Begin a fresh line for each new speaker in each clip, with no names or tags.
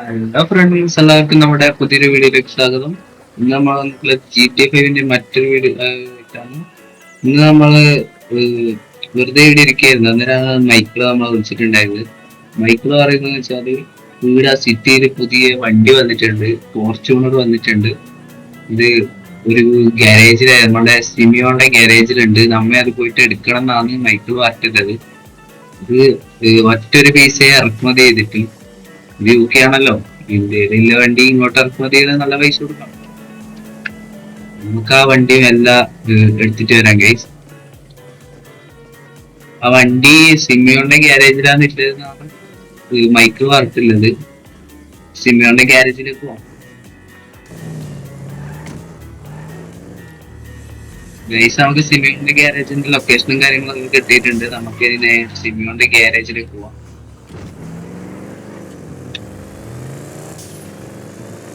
Hello friends, എല്ലാവർക്കും നമ്മുടെ പുതിയൊരു വീഡിയോയിലേക്ക് സ്വാഗതം. ഇന്ന് നമ്മൾ വന്നിട്ടുള്ള GTA 5 മറ്റൊരു വീഡിയോ ആയിട്ടാണ്. ഇന്ന് നമ്മള് വെറുതെ ഇവിടെ ഇരിക്കുകയായിരുന്നു. അന്നേരം മൈക്കിൾ നമ്മളെ വിളിച്ചിട്ടുണ്ടായത്. മൈക്കിൾ പറയുന്നത് വെച്ചാല് ഇവിടെ സിറ്റിയിൽ പുതിയ വണ്ടി വന്നിട്ടുണ്ട്, ഫോർച്യൂണർ വന്നിട്ടുണ്ട്. ഇത് ഒരു ഗ്യാരേജിൽ, നമ്മുടെ സിമിയോന്റെ ഗ്യാരേജിലുണ്ട്. നമ്മെ അത് പോയിട്ട് എടുക്കണം എന്നാണ് മൈക്കിൾ പറഞ്ഞിട്ടുള്ളത്. ഇത് ഒറ്റൊരു പീസേ ഇറക്കുമതി ചെയ്തിട്ട്, ഇത് യു ആണല്ലോ, ഇന്ത്യയിലുള്ള വണ്ടി ഇങ്ങോട്ട് ഇറക്കുമതി ചെയ്താൽ നല്ല പൈസ കൊടുക്കണം. നമുക്ക് ആ വണ്ടി എല്ലാം എടുത്തിട്ട് വരാം ഗൈസ്. ആ വണ്ടി സിമിയോന്റെ ഗ്യാരേജിലാണ് ഇട്ടതെന്നാണ് മൈക്കിൾ പറഞ്ഞിട്ടുള്ളത്. സിമിയോന്റെ ഗ്യാരേജിലേക്ക് പോവാം ഗൈസ്. നമുക്ക് സിമിയോന്റെ ഗ്യാരേജിന്റെ ലൊക്കേഷനും കാര്യങ്ങളൊക്കെ കിട്ടിയിട്ടുണ്ട്. നമുക്ക് ഇനി സിമിയോന്റെ ഗ്യാരേജിലേക്ക് പോവാം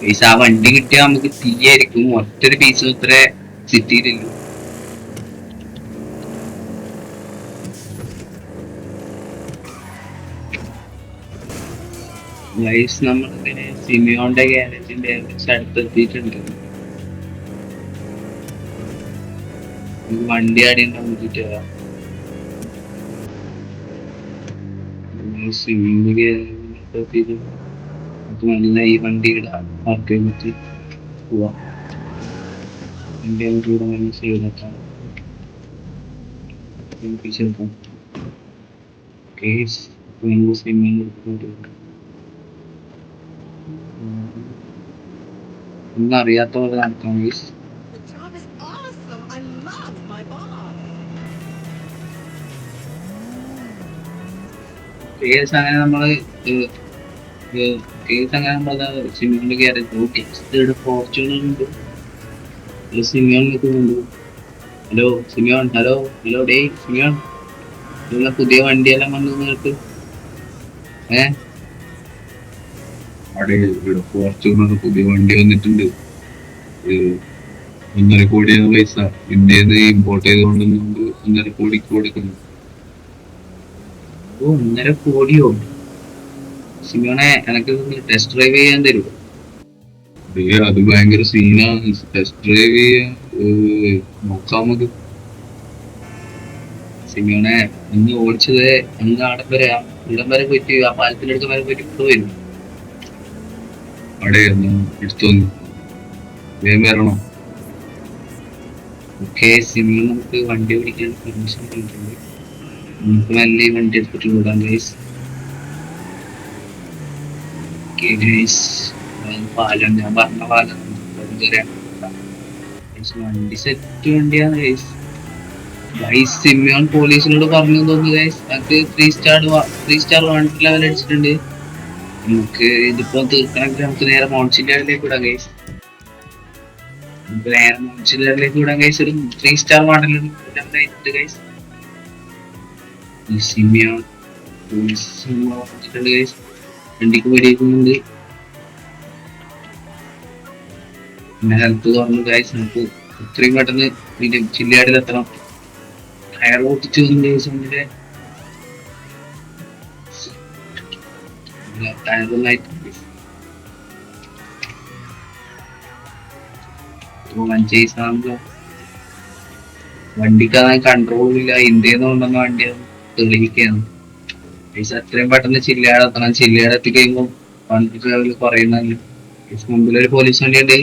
ഗൈസ്. ആ വണ്ടി കിട്ടിയാൽ നമുക്ക് തീയായിരിക്കും. ഒറ്റൊരു പീസ് ഇത്ര സിറ്റിയിലില്ല. ഗൈസ്, നമ്മളിങ്ങനെ സിമിയോന്റെ ഗ്യാരേജിന്റെ അടുത്തെത്തിയിട്ടുണ്ട്. വണ്ടി ആടിയുണ്ടോ നോക്കിട്ട് വരാം. നല്ല ഈ വണ്ടി പാർക്ക് ചെയ്തിട്ട് പോവാം. വണ്ടി ഇവിടെ മനസ്സ് ചെയ്തിട്ടാണ് കേസ് ഒന്നും അറിയാത്ത പോലെ നടക്കാം കേസ്. കേസ് അങ്ങനെ നമ്മള് കേസ് അങ്ങനെ നമ്മളത് സിമിയോണ്ട് കയറി ഫോർച്യൂണർ ഉണ്ട്, സിമിയോൺ നിൽക്കുന്നുണ്ട്. Hello Simeon, hello hello day Simeon, നിങ്ങളെ പുതിയ വണ്ടിയെല്ലാം വന്നു നിങ്ങൾക്ക്. അവിടെ ഇവിടെ ഫോർച്യൂണർ പുതിയ വണ്ടി വന്നിട്ടുണ്ട്. 1.5 കോടിയാണ് പൈസ. ഇന്ത്യയിൽ നിന്ന് ഇമ്പോർട്ട് ചെയ്തുകൊണ്ടുവന്നുകൊണ്ട് 1.5 കോടിക്ക് കൊടുക്കുന്നു. ഓ, 1.5 കോടിയോ? സിമിയോണെ, എനക്ക് ടെസ്റ്റ് ഡ്രൈവ് ചെയ്യാൻ തരുമോ? അത് ഭയങ്കര സീനാണ്. ടെസ്റ്റ് ഡ്രൈവ് ചെയ്യാൻ നോക്കാം നമുക്ക്. സിമിയോണെ, ഇന്ന് ഓടിച്ചത് അങ്ങ് ആടം വരെ, ഇടം വരെ പോയിട്ട്, ആ പാലത്തിനടുത്ത് വരെ പോയിട്ട് ഇപ്പോൾ വരും. അവിടെ എടുത്തോന്നു വേഗം വരണോ? ഓക്കെ സിമിയോൺ, നമുക്ക് വണ്ടി ഓടിക്കാൻ പെർമിഷൻ കിട്ടിയിട്ടുണ്ട്. നമുക്ക് നല്ല ഈ വണ്ടി എടുത്തിട്ട് വിടാം ഗൈസ്. പാലം, ഞാൻ പറഞ്ഞ പാലം വണ്ടി സെറ്റ് വണ്ടിയാണ് ഗൈസ്. ഗൈസ്, സിമിയോൺ പോലീസിനോട് പറഞ്ഞു തോന്നുന്നു ഗൈസ്. അത് 3 സ്റ്റാർ വാണ്ടഡ് ലെവൽ അടിച്ചിട്ടുണ്ട്. നമുക്ക് ഇതിപ്പോ തീർക്കണമെങ്കിൽ നമുക്ക് നേരെ മോൺസിലേക്ക് വിടാം ഗൈസ്. നമുക്ക് നേരെ മോൺസിലേക്ക് വിടാം ഗൈസ്. ഒരു 3 star wanted guys. Simeon police വന്നിട്ടുണ്ട് ഗൈസ്. വണ്ടിക്ക് വെടിവെക്കുന്നുണ്ട്. പിന്നെ ഹെൽത്ത് തുറന്നു ഗൈസ്. നമുക്ക് ഇത്രയും പെട്ടെന്ന് ഇതിന്റെ ചില്ലാടിലെത്തണം. ടയർ പൊട്ടിച്ചു വന്നിട്ട് ടയറൊന്നായിട്ട് വണ്ടിക്ക് അതായത് കൺട്രോളില്ല. ഇന്ത്യയിൽ നിന്ന് കൊണ്ടുവന്ന വണ്ടിയാണ്, തെളിയിക്കുകയാണ്. പൈസ അത്രയും പെട്ടെന്ന് ചില്ലാടെത്തണം. ചില്ലാടെത്തി കഴിയുമ്പോൾ വണ്ടി ലെവൽ കുറയുന്നല്ലോ. മുമ്പിലൊരു പോലീസ് വണ്ടിയുണ്ട്.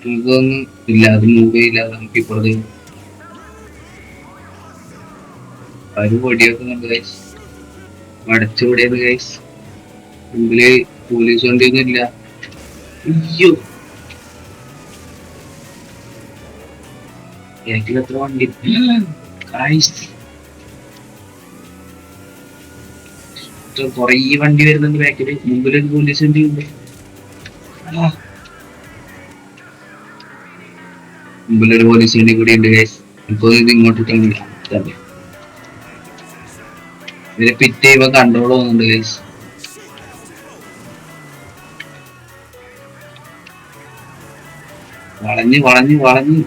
നമുക്കൊന്നും ഇല്ല, അത് മൂവ് ചെയ്യില്ല. നമുക്ക് ഇപ്പുറത്ത് ഒരു പൊടിയൊക്കെ ഉണ്ട് ഗൈസ്. അടച്ചു പൊടിയത് ഗൈസ്. മുമ്പില് പോലീസ് വണ്ടിയൊന്നും ഇല്ല. അയ്യോ, ബാക്കിൽ എത്ര വണ്ടി കൊറേ വണ്ടി വരുന്നുണ്ട് ബാക്കില്. മുമ്പിലൊരു പോലീസ് വണ്ടി ഉണ്ട്. മുമ്പിലൊരു പോലീസ് വണ്ടി കൂടി ഉണ്ട് ഗൈസ്. ഇപ്പൊ ഇത് ഇങ്ങോട്ടിട്ടാണ് ഇതിനെ പിറ്റ് ചെയ്യുമ്പോ കൺട്രോൾ പോകുന്നുണ്ട് ഗൈസ്. വളഞ്ഞ് വളഞ്ഞ് വളഞ്ഞ്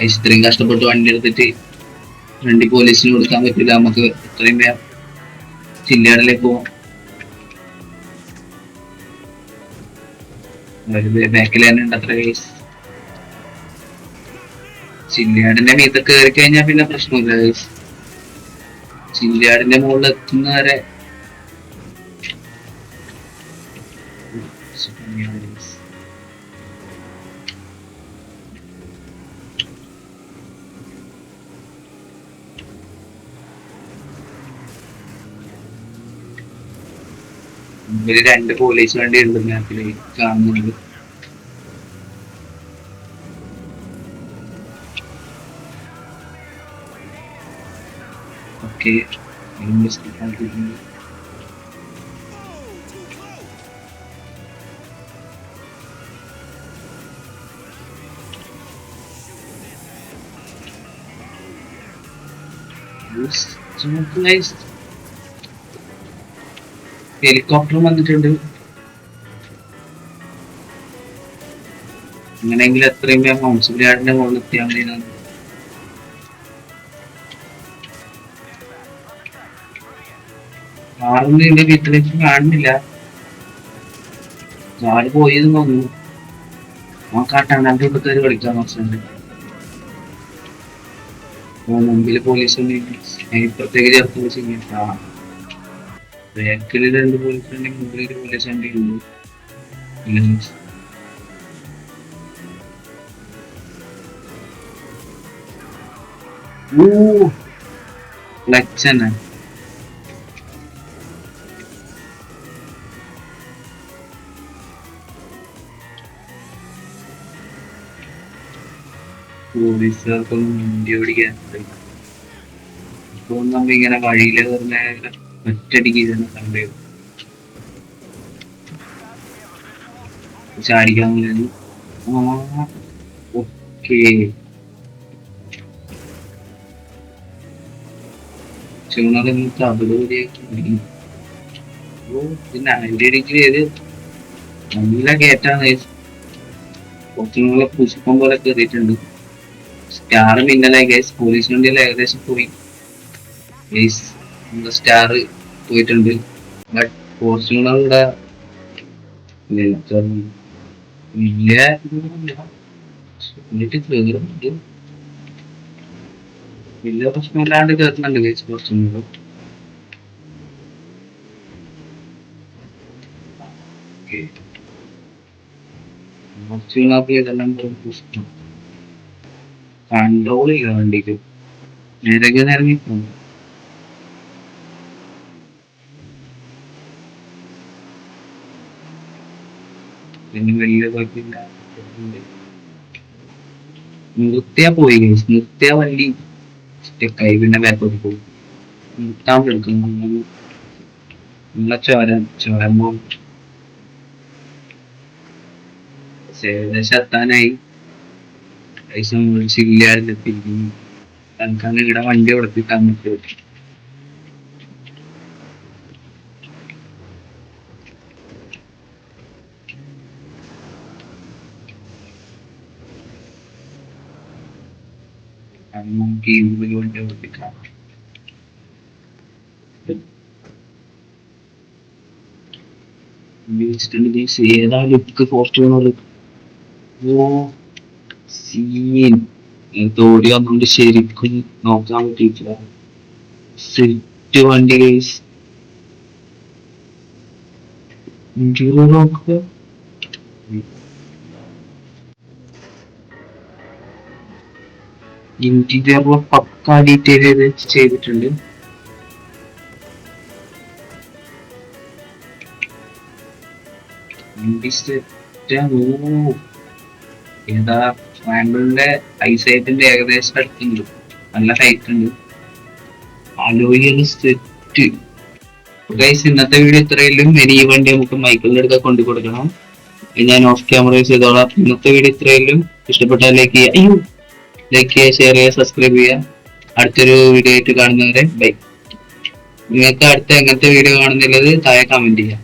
ഇത്രയും കഷ്ടപ്പെട്ട് വണ്ടി എടുത്തിട്ട് വണ്ടി പോലീസിന് കൊടുക്കാൻ പറ്റില്ല, നമുക്ക് എത്രയും വേഗം ചില്ലാടിലേക്ക് പോവാം. ബാക്കിൽ തന്നെ ഉണ്ട് അത്ര കേസ്. ചില്ലാടിന്റെ മീത കയറി കഴിഞ്ഞാൽ പിന്നെ പ്രശ്നമില്ല കേസ്. ചില്ലാടിന്റെ മുകളിൽ എത്തുന്നവരെ ഇവര് 2 പോലീസ് വണ്ടി ഉണ്ട് മാപ്പില് കാണുന്നുണ്ട്. ഓക്കെ, ഹെലികോപ്റ്റർ വന്നിട്ടുണ്ട്. അങ്ങനെയെങ്കിൽ എത്രയും വേഗം ഹൗസിന്റെ മുകളിൽ എത്തിയാൽ മതി. ആറൊന്നും എന്റെ വീട്ടിലേക്ക് കാണുന്നില്ല. ആര് പോയെന്ന് തോന്നുന്നു. ആ കാട്ടാണ്ടാന്റെ ഉള്ളിൽ കയറി കളിക്കാൻ നോക്കുന്നുണ്ട്. മുമ്പില് പോലീസ് ഇപ്പുറത്തേക്ക് ചേർത്ത് വെച്ചിട്ടാ. ബാക്കില് 2 പോലീസ് വണ്ടി, മുമ്പിൽ 1 പോലീസ് വണ്ടി ഉണ്ട്. ക്ലച്ച് തന്നെ. പോലീസുകാർക്കൊന്നും വണ്ടി ഓടിക്കാൻ ഇപ്പൊ നമ്മളിങ്ങനെ വഴിയില് പറഞ്ഞ ഒറ്റടിക്ക് തന്നെ കണ്ടു ചാടിക്കാൻ. ഓക്കേ, പിന്നെ അതിന്റെ ഇടയ്ക്ക് ഏത് നല്ല കയറ്റാണ്. കുറച്ചുകൂടെ പുഷ്പം പോലെ കയറിയിട്ടുണ്ട്. Star മിന്നലായി guys. പോലീസ് വണ്ടിയിൽ ഏകദേശം പോയി ഗൈസ്. സ്റ്റാർ പോയിട്ടുണ്ട്. ബട്ട് ഫോർച്യൂണറുടെ വലിയ പ്രശ്നമില്ലാണ്ട് കേൾക്കുന്നുണ്ട് ഗൈസ്. ഫോർച്യൂണർ ഇതെല്ലാം പ്രശ്നം കൺട്രോൾ ചെയ്യാൻ വേണ്ടിട്ട് നേരൊക്കെ ഇറങ്ങിപ്പോകും. പിന്നെ വലിയ കുഴപ്പമില്ല. നിർത്തിയാ പോയി ഗൈസ്. നിർത്തിയാ വണ്ടി സ്റ്റെക്കായി പിന്നെ ബാക്കോട്ട് പോകും. നിർത്താൻ എടുക്കും നല്ല ചോരമ്പോ ഏകദേശം എത്താനായി. പൈസ വിളിച്ചില്ലായിരുന്നെത്തി. തൽക്കാലം ഇവിടെ വണ്ടി ഉടപ്പിക്കാൻ പറ്റും. നമുക്ക് ഈ വണ്ടി ഉടപ്പിക്കാം. ഏതാ ലുക്ക് ഫോർച്യൂണർ. സീൻ തോടി വന്നുകൊണ്ട് ശരിക്കും നോക്കാൻ പറ്റിയിട്ടില്ല. സെറ്റ് വണ്ടി ഗൈസ്. ഇന്റീരിയർ നോക്കുക. ഇന്റീരിയർ പക്ക ഡീറ്റെയിൽ ചെയ്തിട്ടുണ്ട്. ഏതാ റാമ്പിളിന്റെ ഐസൈറ്റിന്റെ ഏകദേശം അടുത്തുണ്ട്. നല്ല ഹൈറ്റ് ഉണ്ട്. അലോയില് സെറ്റ് ഗൈസ്. ഇന്നത്തെ വീഡിയോ ഇത്രയും. ഇനി ഈ വണ്ടി നമുക്ക് മൈക്കിളിന്റെ അടുക്ക കൊണ്ടു കൊടുക്കണം. ഞാൻ ഓഫ് ക്യാമറ ചെയ്തോളാം. ഇന്നത്തെ വീഡിയോ ഇത്രയും. ഇഷ്ടപ്പെട്ടാൽ ലൈക്ക് ചെയ്യുക, ഷെയർ ചെയ്യുക, സബ്സ്ക്രൈബ് ചെയ്യുക. അടുത്തൊരു വീഡിയോ ആയിട്ട് കാണുന്നവരെ ബൈ. നിങ്ങൾക്ക് അടുത്ത എങ്ങനത്തെ വീഡിയോ കാണുന്നുള്ളത് താഴെ കമന്റ് ചെയ്യാം.